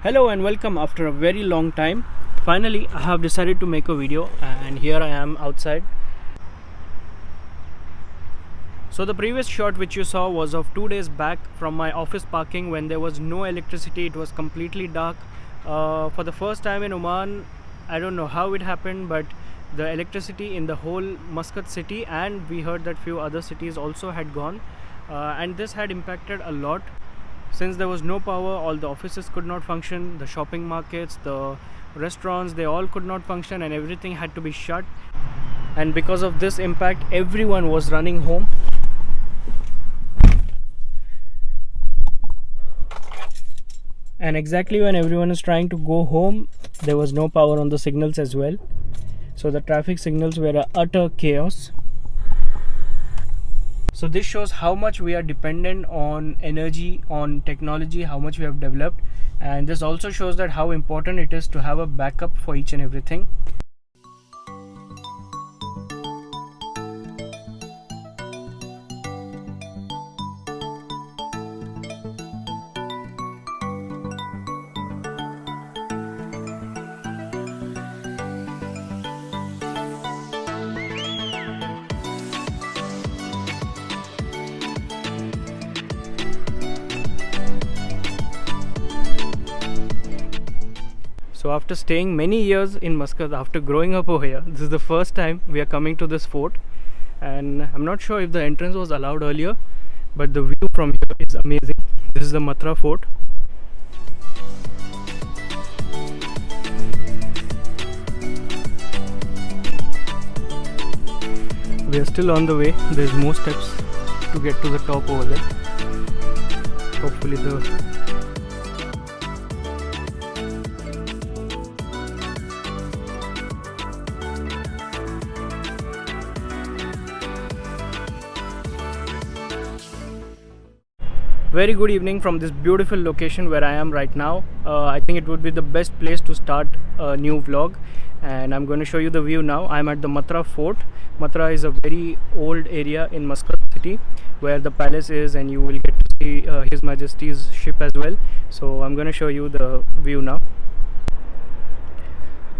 Hello and welcome after a very long time. Finally, I have decided to make a video and here I am outside. So the previous shot which you saw was of 2 days back from my office parking when there was no electricity. It was completely dark. For the first time in Oman, I don't know how it happened, but the electricity in the whole Muscat city, and we heard that few other cities also had gone, and this had impacted a lot. Since there was no power, all the offices could not function, the shopping markets, the restaurants, they all could not function and everything had to be shut. And because of this impact, everyone was running home. And exactly when everyone is trying to go home, there was no power on the signals as well. So the traffic signals were a utter chaos. So this shows how much we are dependent on energy, on technology, how much we have developed, and this also shows that how important it is to have a backup for each and everything. So after staying many years in Muscat, after growing up over here, this is the first time we are coming to this fort, and I'm not sure if the entrance was allowed earlier, but the view from here is amazing. This is the Matra fort. We are still on the way. There's more steps to get to the top over there. Hopefully Very good evening from this beautiful location where I am right now. I think it would be the best place to start a new vlog, and I'm going to show you the view now. I'm at the Matra fort. Matra is a very old area in Muscat city where the palace is, and you will get to see His Majesty's ship as well. So I'm going to show you the view now.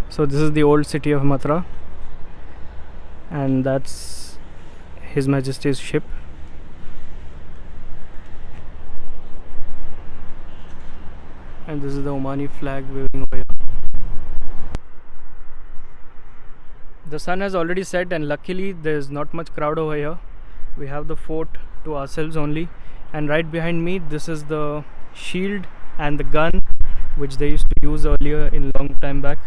So this is the old city of Matra, and that's His Majesty's ship. And this is the Omani flag waving over here. The sun has already set, and luckily there's not much crowd over here. We have the fort to ourselves only, and right behind me this is the shield and the gun which they used to use earlier in long time back.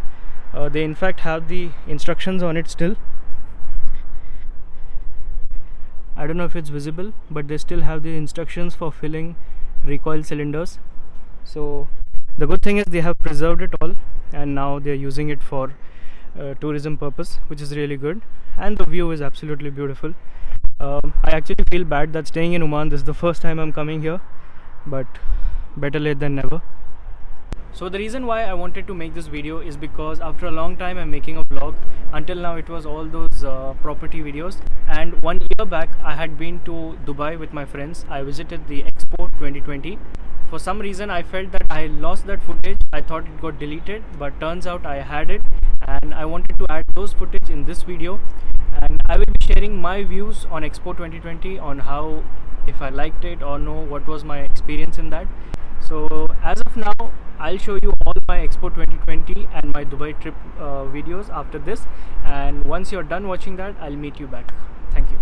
They in fact have the instructions on it still. I don't know if it's visible, but they still have the instructions for filling recoil cylinders. So the good thing is they have preserved it all, and now they are using it for tourism purpose, which is really good, and the view is absolutely beautiful. I actually feel bad that staying in Oman, this is the first time I'm coming here, but better late than never. So the reason why I wanted to make this video is because after a long time I'm making a vlog. Until now it was all those property videos, and 1 year back I had been to Dubai with my friends. I visited the Expo 2020. For some reason I felt that I lost that footage. I thought it got deleted, but turns out I had it, and I wanted to add those footage in this video, and I will be sharing my views on Expo 2020, on how, if I liked it or no, what was my experience in that. So as of now, I'll show you all my Expo 2020 and my Dubai trip videos after this, and once you're done watching that, I'll meet you back. Thank you.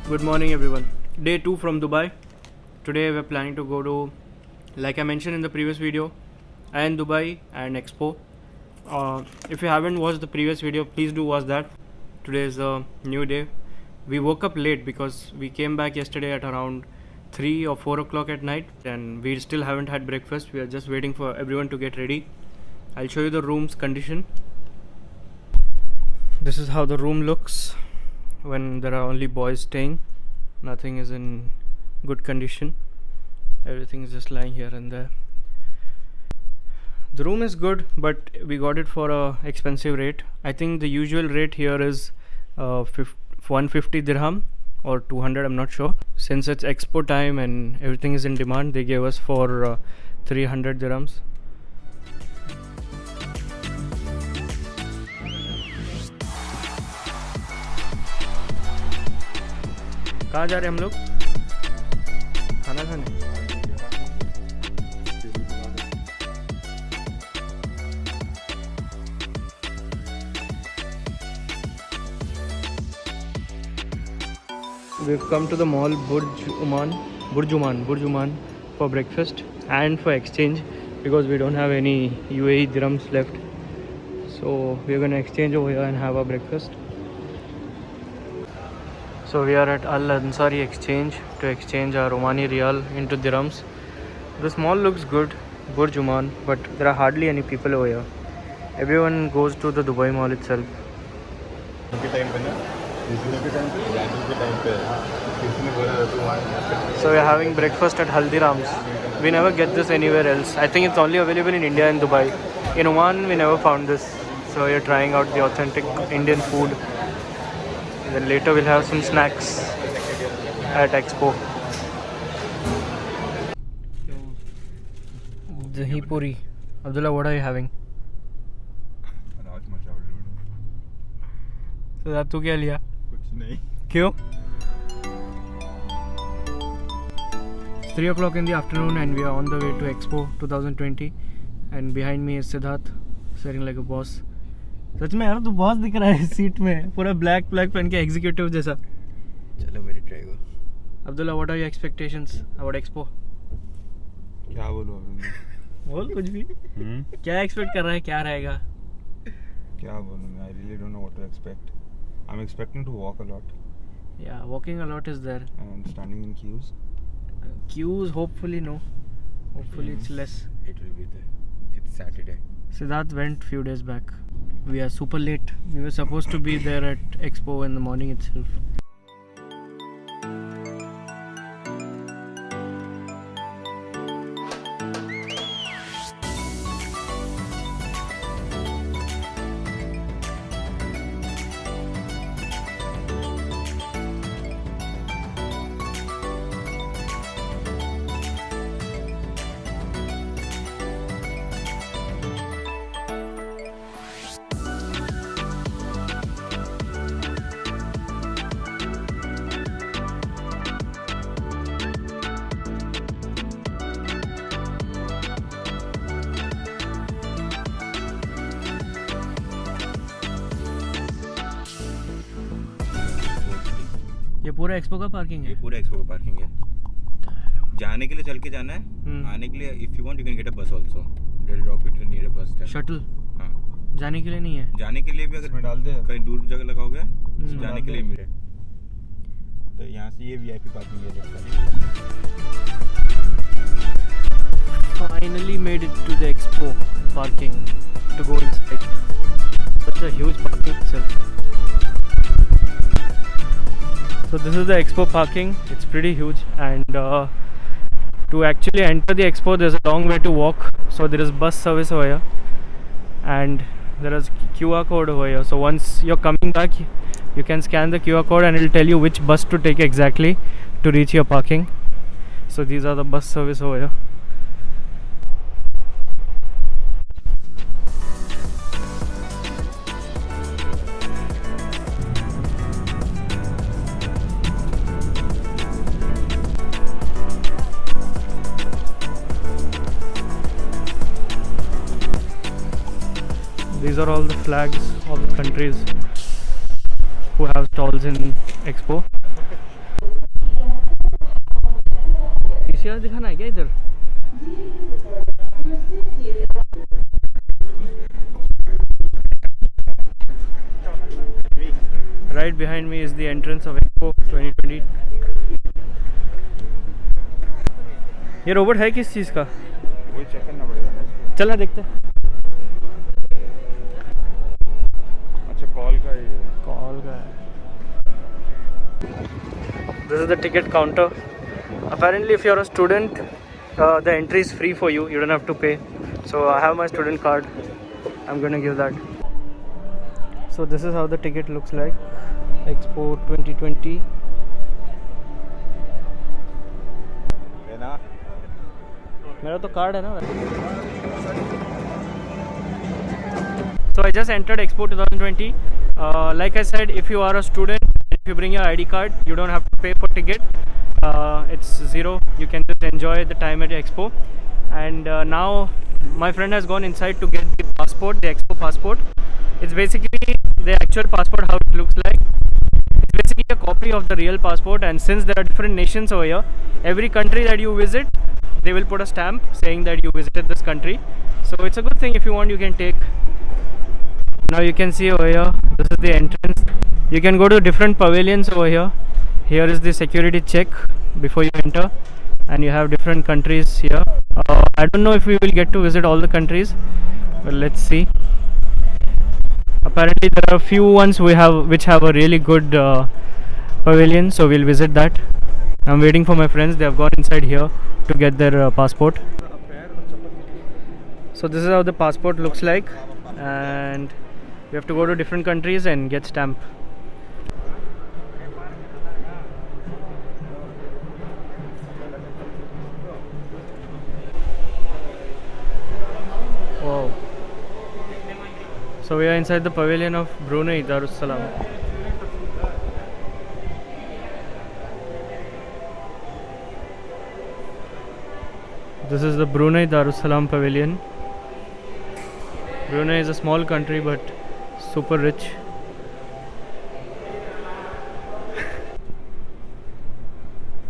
Good morning everyone. Day 2 from Dubai. Today we're planning to go to, like I mentioned in the previous video, I am in Dubai and Expo. If you haven't watched the previous video, please do watch that. Today is a new day. We woke up late because we came back yesterday at around 3 or 4 o'clock at night, and we still haven't had breakfast. We are just waiting for everyone to get ready. I'll show you the room's condition. This is how the room looks when there are only boys staying. Nothing is in good condition. Everything is just lying here and there. The room is good, but we got it for a expensive rate. I think the usual rate here is 150 dirham or 200, I'm not sure. Since it's Expo time and everything is in demand, they gave us for 300 dirhams. कहाँ जा रहे हैं हम लोग? खाना खाने? We've come to the mall Burj Uman for breakfast and for exchange because we don't have any UAE dirhams left. So we're gonna exchange over here and have our breakfast. So we are at Al Ansari exchange to exchange our Omani Riyal into dirhams. This mall looks good, Burj Uman, but there are hardly any people over here. Everyone goes to the Dubai Mall itself. So we are having breakfast at Haldiram's. We never get this anywhere else. I think it's only available in India and Dubai. In Oman we never found this. So we are trying out the authentic Indian food. And then later we'll have some snacks at Expo. Dahi puri. Abdullah, what are you having? So तू क्या लिया? कुछ नहीं. क्यों? 3 o'clock in the afternoon and we are on the way to Expo 2020 and behind me is Siddharth sitting like a boss. सच में यार तू boss दिख रहा है सीट में, पूरा ब्लैक पहन के एग्जीक्यूटिव जैसा. चलो मेरी ट्राई करो. Abdullah, what are your expectations about Expo? क्या बोलूं अभी? बोल कुछ भी. क्या एक्सपेक्ट कर रहा है, क्या रहेगा? क्या बोलूं? I really don't know what to expect. I'm expecting to walk a lot. Yeah, walking a lot is there. And standing in queues. Queues, hopefully no. Hopefully it's less. It will be there. It's Saturday. Siddharth went few days back. We are super late. We were supposed to be there at Expo in the morning itself. ये पूरा expo का parking है? ये पूरा expo का parking है. जाने के लिए चल के जाना है. आने के लिए if you want you can get a bus also. They will drop you to near bus stand. Shuttle? हां. जाने के लिए नहीं है. जाने के लिए भी अगर में डाल दे कहीं दूर जगह लगाओगे जाने के लिए मिले. तो यहाँ से ये वीआईपी पार्किंग है. Finally made it to the Expo parking to go inside. Such a huge parking itself. So this is the Expo parking. It's pretty huge, and to actually enter the Expo there's a long way to walk. So there is bus service over here, and there is QR code over here. So once you're coming back, you can scan the QR code and it'll tell you which bus to take exactly to reach your parking. So these are the bus service over here. These are all the flags of the countries who have stalls in Expo. PCR दिखाना है क्या इधर? Right behind me is the entrance of Expo 2020. ये robot है किस चीज़ का? वही check करना पड़ेगा ना इसको. चलना देखते हैं. कॉल का ही है. कॉल का है. This is the ticket counter. Apparently if you're a student the entry is free for you. You don't have to pay. So I have my student card. I'm gonna give that. So this is how the ticket looks like. Expo 2020. मेरा तो card है ना. So I just entered Expo 2020. Like I said, if you are a student, if you bring your ID card, you don't have to pay for ticket. It's zero. You can just enjoy the time at Expo. And now my friend has gone inside to get the passport, the Expo passport. It's basically the actual passport, how it looks like. It's basically a copy of the real passport. And since there are different nations over here, every country that you visit, they will put a stamp saying that you visited this country. So it's a good thing. If you want, you can take. Now you can see over here, this is the entrance. You can go to different pavilions over here. Here is the security check before you enter, and you have different countries here. I don't know if we will get to visit all the countries, but let's see. Apparently there are a few ones which have a really good pavilion, so we'll visit that. I'm waiting for my friends. They have gone inside here to get their passport. So this is how the passport looks like, and you have to go to different countries and get stamp. Wow. So we are inside the pavilion of Brunei Darussalam. This is the Brunei Darussalam pavilion. Brunei is a small country but super rich.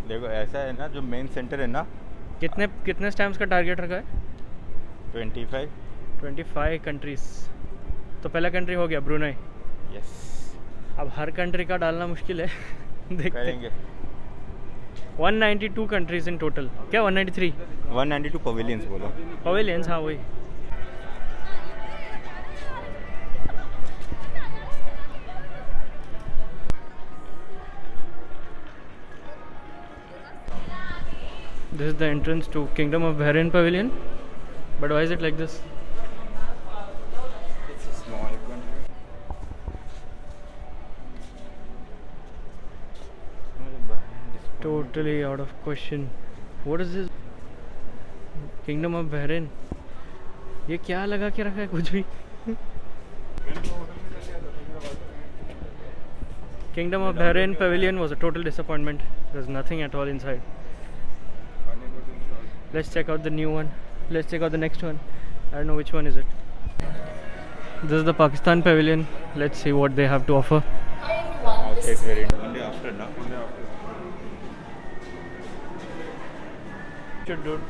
देखो ऐसा है ना, जो main centre है ना, कितने stamps का target रखा है? 25 कंट्रीज. तो पहला कंट्री हो गया ब्रुनेई. यस. अब हर कंट्री का डालना मुश्किल है. देखते करेंगे. 192 कंट्रीज इन टोटल. क्या 193? 192 पवेलियंस बोलो. पवेलियंस, हाँ वही. This is the entrance to Kingdom of Bahrain Pavilion. But why is it like this? It's a small country. Totally out of question. What is this? Kingdom of Bahrain. ये क्या लगा के रखा है कुछ भी? Kingdom of Bahrain Pavilion was a total disappointment. There's nothing at all inside. Let's check out the new one. Let's check out the next one. I don't know which one is it. This is the Pakistan Pavilion. Let's see what they have to offer. Okay, it's very one day after, no? One day after. Should do.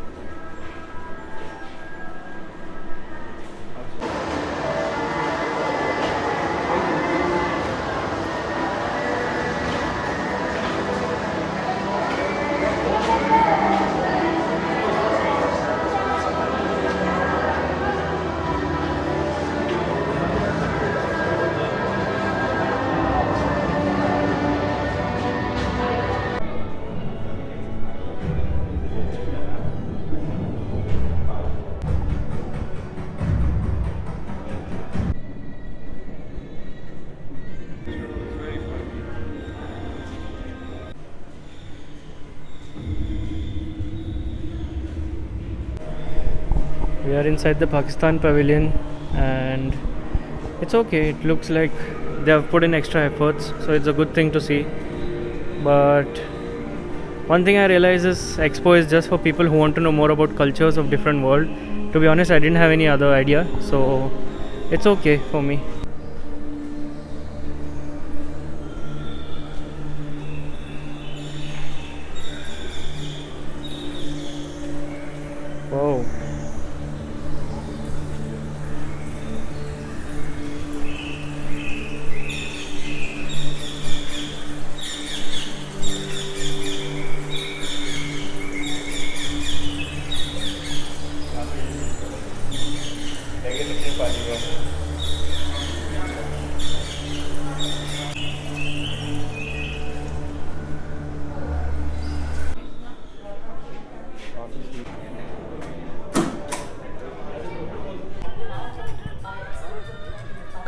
We are inside the Pakistan Pavilion and it's okay. It looks like they have put in extra efforts, so it's a good thing to see. But one thing I realize is Expo is just for people who want to know more about cultures of different world. To be honest, I didn't have any other idea, so it's okay for me. Wow.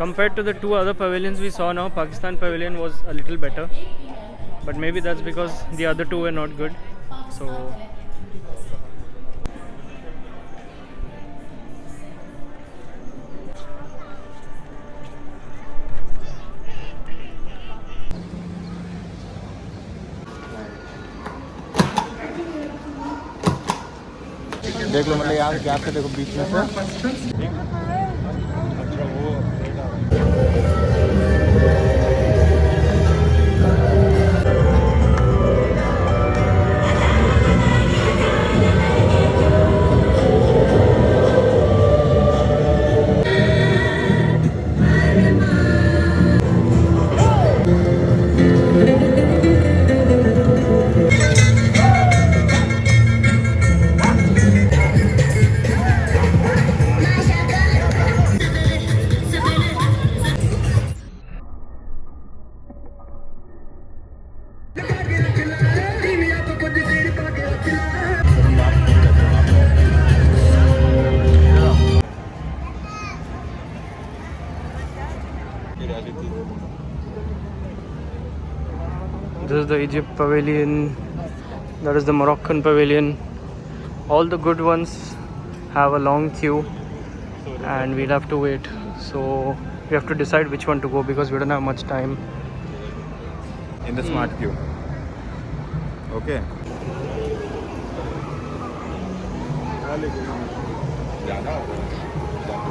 Compared to the two other pavilions we saw now, Pakistan pavilion was a little better, but maybe that's because the other two were not good. So देख लो, मतलब यहाँ gap से देखो बीच में से। this is the Egypt pavilion, that is the Moroccan pavilion. All the good ones have a long queue and we'll have to wait. So we have to decide which one to go because we don't have much time. In the smart queue. Okay.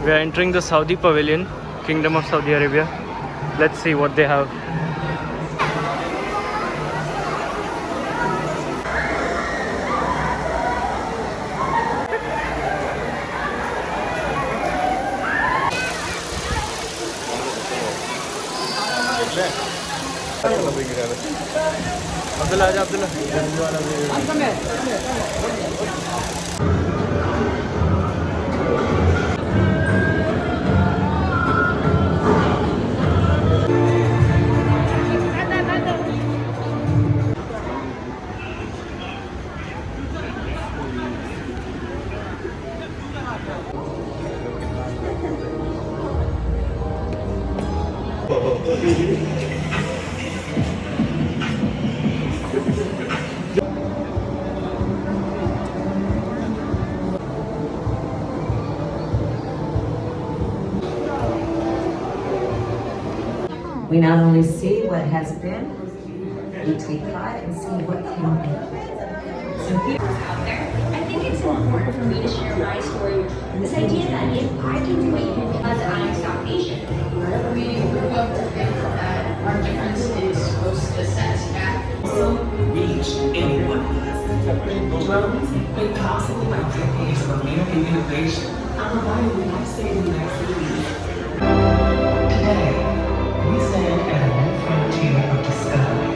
We are entering the Saudi pavilion, Kingdom of Saudi Arabia. Let's see what they have. Abdullah, Abdullah. We not only see what has been, we take pride and see what can be. So here out there, I think it's important for me to share my story. This idea that if I can do it because I'm South Asian. We grew up to think that our difference is supposed to set us back. also reach anyone. Made possible by decades of American innovation, and providing life-saving vaccines. Today, we stand at a new frontier of discovery.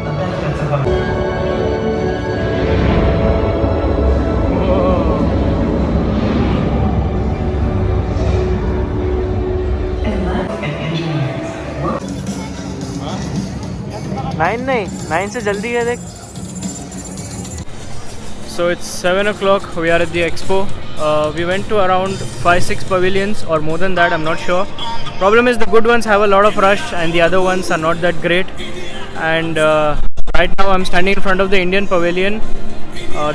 The benefits of our Nine से जल्दी है देख. So it's 7 o'clock. We are at the Expo. We went to around 5-6 pavilions or more than that. I'm not sure. Problem is the good ones have a lot of rush and the other ones are not that great. And right now I'm standing in front of the Indian pavilion.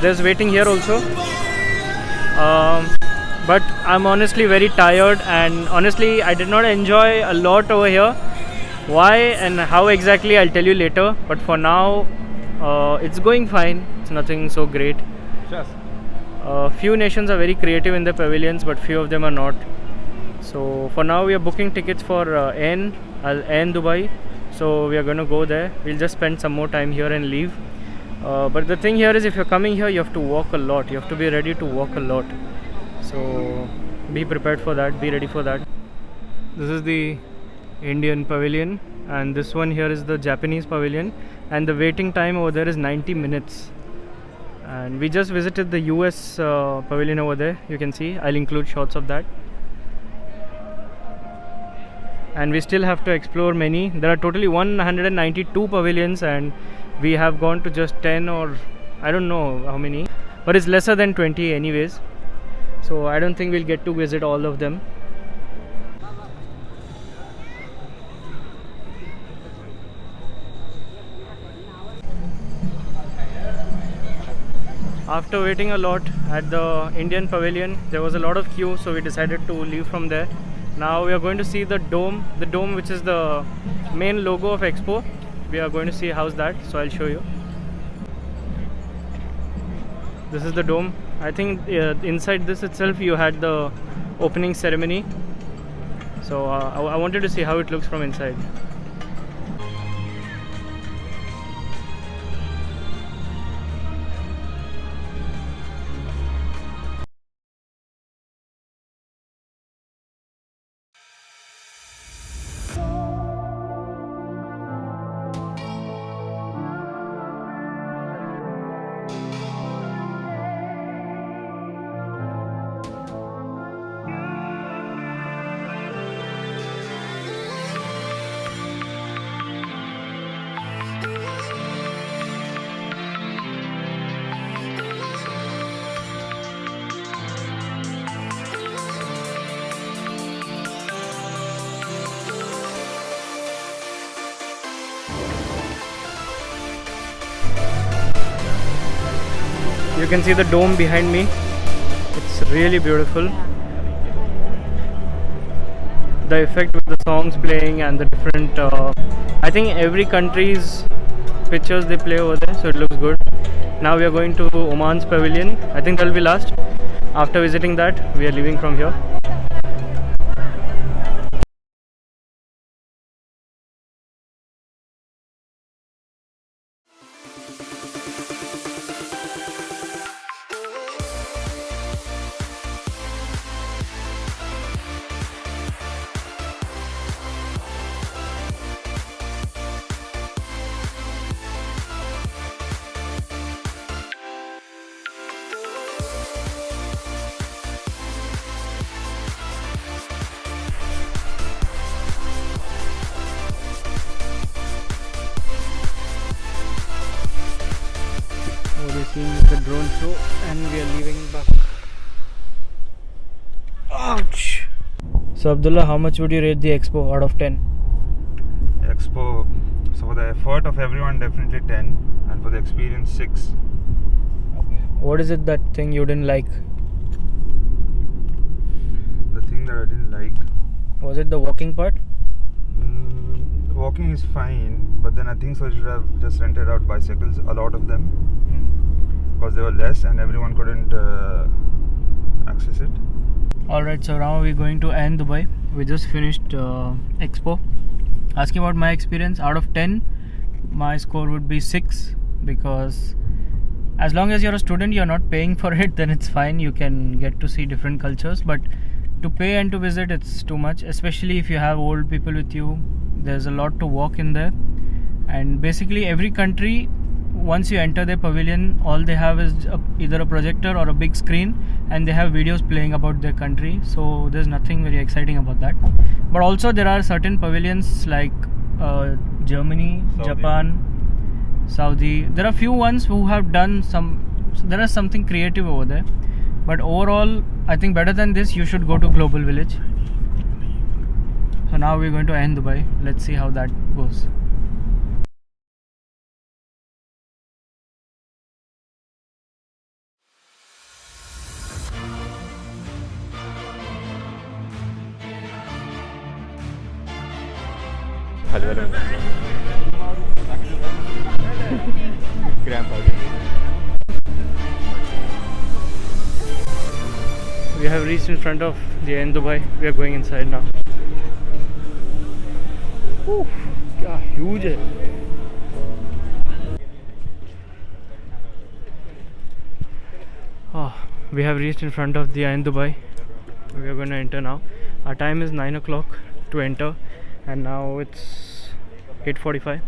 There's waiting here also. But I'm honestly very tired and honestly I did not enjoy a lot over here. Why and how exactly I'll tell you later, but for now it's going fine. It's nothing so great. Few nations are very creative in the pavilions, but few of them are not. So for now we are booking tickets for N Dubai, so we are going to go there. We'll just spend some more time here and leave. But the thing here is, if you're coming here, you have to walk a lot. You have to be ready to walk a lot. So be prepared for that, be ready for that. This is the Indian pavilion and this one here is the Japanese pavilion, and the waiting time over there is 90 minutes. And we just visited the US pavilion over there. You can see, I'll include shots of that. And we still have to explore many. There are totally 192 pavilions and we have gone to just 10 or I don't know how many, but it's lesser than 20 anyways. So I don't think we'll get to visit all of them. after waiting a lot at the Indian pavilion, there was a lot of queue, so we decided to leave from there. Now we are going to see the dome which is the main logo of Expo. We are going to see how's that, so I'll show you. This is the dome. I think inside this itself you had the opening ceremony, so I wanted to see how it looks from inside. You can see the dome behind me. It's really beautiful. The effect with the songs playing and the different I think every country's pictures they play over there, so it looks good. Now we are going to Oman's pavilion. I think that will be last. After visiting that, we are leaving from here. We're seeing the drone show and we are leaving back. Ouch! So Abdullah, how much would you rate the Expo out of 10? Expo, so for the effort of everyone, definitely 10, and for the experience, 6. What is it that thing you didn't like? The thing that I didn't like, Was it the walking part? walking is fine, but then I think so I should have just rented out bicycles, a lot of them, because they were less and everyone couldn't access it. Alright, so now we're going to Ain Dubai. We just finished Expo. Asking about my experience, out of 10, my score would be 6, because as long as you're a student, you're not paying for it, then it's fine. You can get to see different cultures, but to pay and to visit, it's too much, especially if you have old people with you. There's a lot to walk in there, and basically every country, once you enter their pavilion, all they have is either a projector or a big screen, and they have videos playing about their country, so there's nothing very exciting about that. But also there are certain pavilions like Germany, Saudi. Japan, Saudi. There are few ones who have done there is something creative over there, but overall I think better than this you should go to Global Village. So now we're going to Ain Dubai. Let's see how that goes. We have reached in front of the Ain Dubai. We are going inside now. क्या huge है. We have reached in front of the Ain Dubai. We are going to enter now. Our time is 9 o'clock to enter, and now it's 8:45.